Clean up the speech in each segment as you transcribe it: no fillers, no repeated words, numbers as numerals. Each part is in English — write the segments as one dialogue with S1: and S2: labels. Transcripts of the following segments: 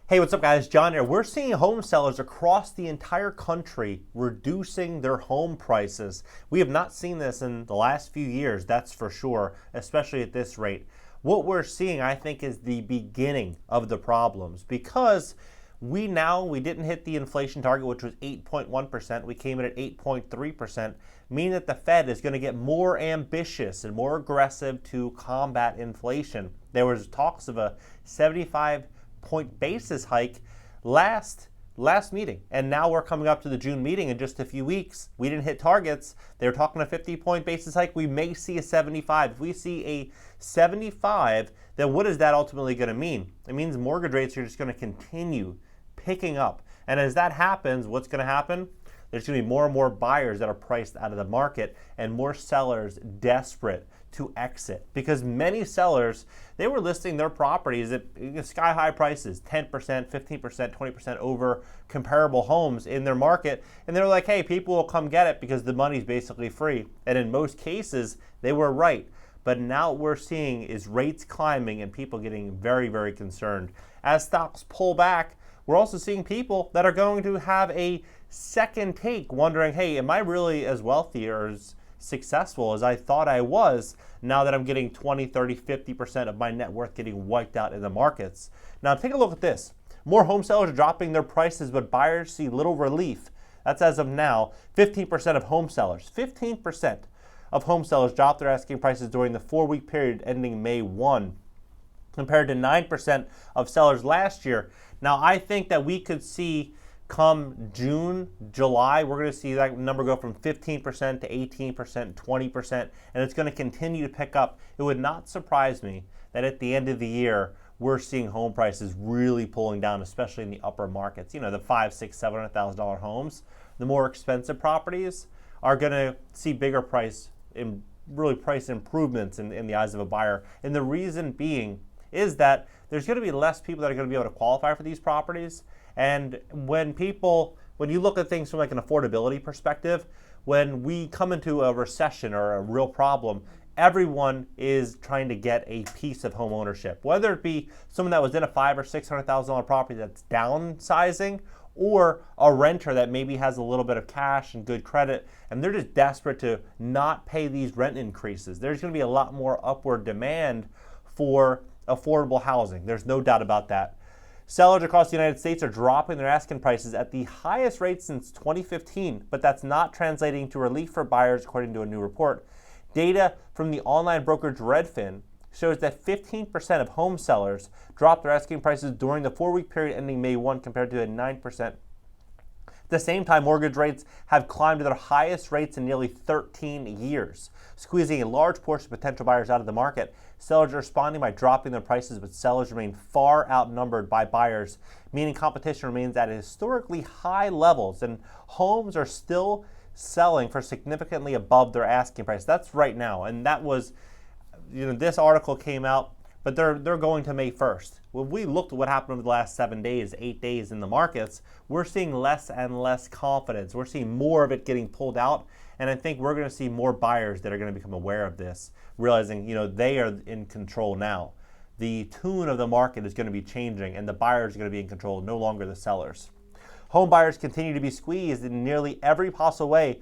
S1: Hey, what's up guys? John here. We're seeing home sellers across the entire country reducing their home prices. We have not seen this in the last few years, that's for sure, especially at this rate. What we're seeing, I think, is the beginning of the problems because we didn't hit the inflation target, which was 8.1%. We came in at 8.3%, meaning that the Fed is going to get more ambitious and more aggressive to combat inflation. There was talks of a 75 point basis hike last meeting, and now we're coming up to the June meeting in just a few weeks. We didn't hit targets. They were talking a 50 point basis hike. We may see a 75. If we see a 75, then what is that ultimately going to mean? It means mortgage rates are just going to continue picking up, and as that happens, what's going to happen? There's going to be more and more buyers that are priced out of the market and more sellers desperate to exit, because many sellers, they were listing their properties at sky high prices, 10%, 15%, 20% over comparable homes in their market. And they're like, hey, people will come get it because the money's basically free. And in most cases, they were right. But now what we're seeing is rates climbing and people getting very, very concerned. As stocks pull back, we're also seeing people that are going to have a second take, wondering, hey, am I really as wealthy or as successful as I thought I was now that I'm getting 20, 30, 50% of my net worth getting wiped out in the markets? Now take a look at this. More home sellers are dropping their prices, but buyers see little relief. That's as of now. 15% of home sellers, 15% of home sellers dropped their asking prices during the 4-week period ending May 1, compared to 9% of sellers last year. Now I think that we could see come June, July, we're going to see that number go from 15% to 18%, 20%, and it's going to continue to pick up. It would not surprise me that at the end of the year, we're seeing home prices really pulling down, especially in the upper markets. You know, the $500,000, $600,000, $700,000 homes. The more expensive properties are going to see bigger price improvements in the eyes of a buyer. And the reason being is that there's going to be less people that are going to be able to qualify for these properties. And when you look at things from like an affordability perspective, when we come into a recession or a real problem, everyone is trying to get a piece of home ownership, whether it be someone that was in a $500,000 or $600,000 property that's downsizing, or a renter that maybe has a little bit of cash and good credit, and they're just desperate to not pay these rent increases. There's going to be a lot more upward demand for affordable housing. There's no doubt about that. Sellers across the United States are dropping their asking prices at the highest rate since 2015, but that's not translating to relief for buyers, according to a new report. Data from the online brokerage Redfin shows that 15% of home sellers dropped their asking prices during the 4-week period ending May 1, compared to a 9%. At the same time, mortgage rates have climbed to their highest rates in nearly 13 years, squeezing a large portion of potential buyers out of the market. Sellers are responding by dropping their prices, but sellers remain far outnumbered by buyers, meaning competition remains at historically high levels, and homes are still selling for significantly above their asking price. That's right now, and that was, this article came out, but they're going to May 1st. When we looked at what happened over the last 7 days, 8 days in the markets, we're seeing less and less confidence. We're seeing more of it getting pulled out, and I think we're going to see more buyers that are going to become aware of this, realizing they are in control now. The tune of the market is going to be changing, and the buyers are going to be in control, no longer the sellers. Home buyers continue to be squeezed in nearly every possible way,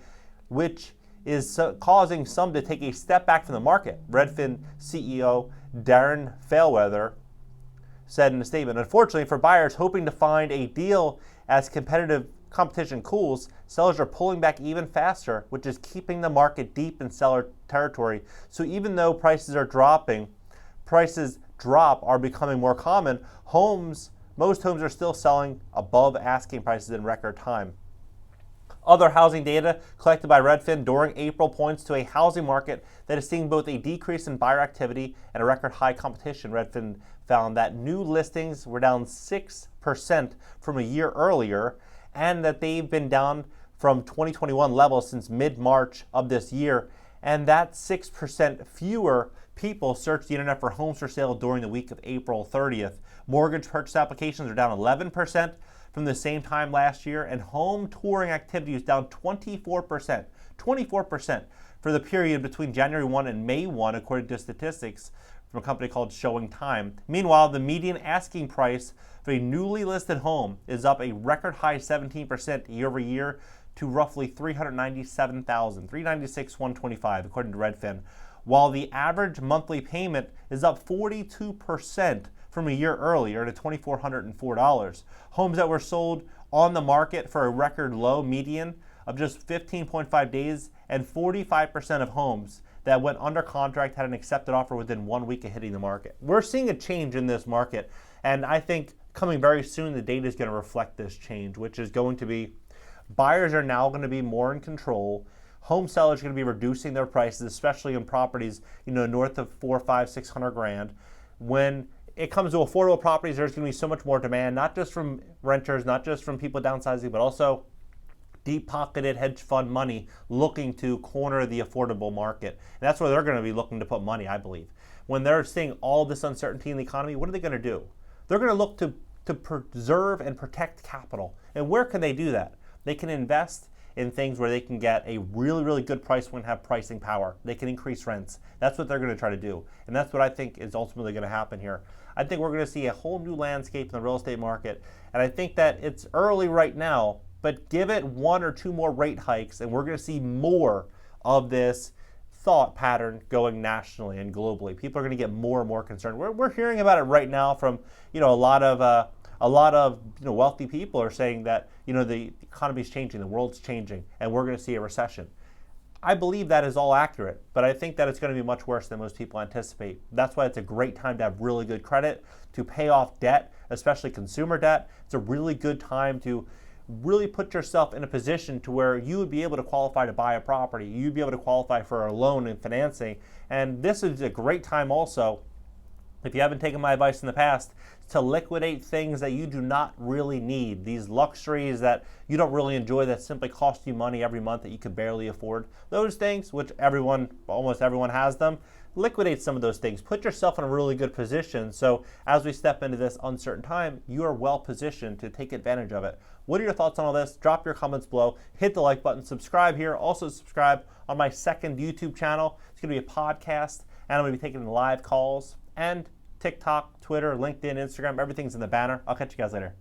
S1: which is causing some to take a step back from the market. Redfin CEO Darren Fairweather said in a statement, "Unfortunately for buyers hoping to find a deal as competition cools, sellers are pulling back even faster, which is keeping the market deep in seller territory. So even though prices are becoming more common, most homes are still selling above asking prices in record time." Other housing data collected by Redfin during April points to a housing market that is seeing both a decrease in buyer activity and a record high competition. Redfin found that new listings were down 6% from a year earlier, and that they've been down from 2021 levels since mid-March of this year, and that 6% fewer people searched the internet for homes for sale during the week of April 30th. Mortgage purchase applications are down 11% from the same time last year, and home touring activity is down 24% for the period between January 1 and May 1, according to statistics from a company called Showing Time. Meanwhile, the median asking price for a newly listed home is up a record high 17% year over year to roughly $397,000, $396,125 according to Redfin, while the average monthly payment is up 42% from a year earlier to $2,404. Homes that were sold on the market for a record low median of just 15.5 days, and 45% of homes that went under contract had an accepted offer within 1 week of hitting the market. We're seeing a change in this market, and I think coming very soon the data is going to reflect this change, which is going to be buyers are now going to be more in control. Home sellers are going to be reducing their prices, especially in properties, north of 400, 500, 600 grand. When it comes to affordable properties, there's going to be so much more demand, not just from renters, not just from people downsizing, but also deep-pocketed hedge fund money looking to corner the affordable market. And that's where they're going to be looking to put money, I believe. When they're seeing all this uncertainty in the economy, what are they going to do? They're going to look to preserve and protect capital. And where can they do that? They can invest in things where they can get a really, really good price when have pricing power. They can increase rents. That's what they're going to try to do. And that's what I think is ultimately going to happen here. I think we're going to see a whole new landscape in the real estate market. And I think that it's early right now, but give it 1 or 2 more rate hikes and we're going to see more of this thought pattern going nationally and globally. People are going to get more and more concerned. We're hearing about it right now from a lot of wealthy people are saying that the economy is changing, the world's changing, and we're going to see a recession. I believe that is all accurate, but I think that it's going to be much worse than most people anticipate. That's why it's a great time to have really good credit, to pay off debt, especially consumer debt. It's a really good time to really put yourself in a position to where you would be able to qualify to buy a property. You'd be able to qualify for a loan and financing. And this is a great time also, if you haven't taken my advice in the past, to liquidate things that you do not really need. These luxuries that you don't really enjoy that simply cost you money every month that you could barely afford. Those things, which almost everyone has them, liquidate some of those things. Put yourself in a really good position so as we step into this uncertain time, you are well positioned to take advantage of it. What are your thoughts on all this? Drop your comments below. Hit the like button. Subscribe here. Also subscribe on my second YouTube channel. It's going to be a podcast, and I'm going to be taking live calls and TikTok, Twitter, LinkedIn, Instagram. Everything's in the banner. I'll catch you guys later.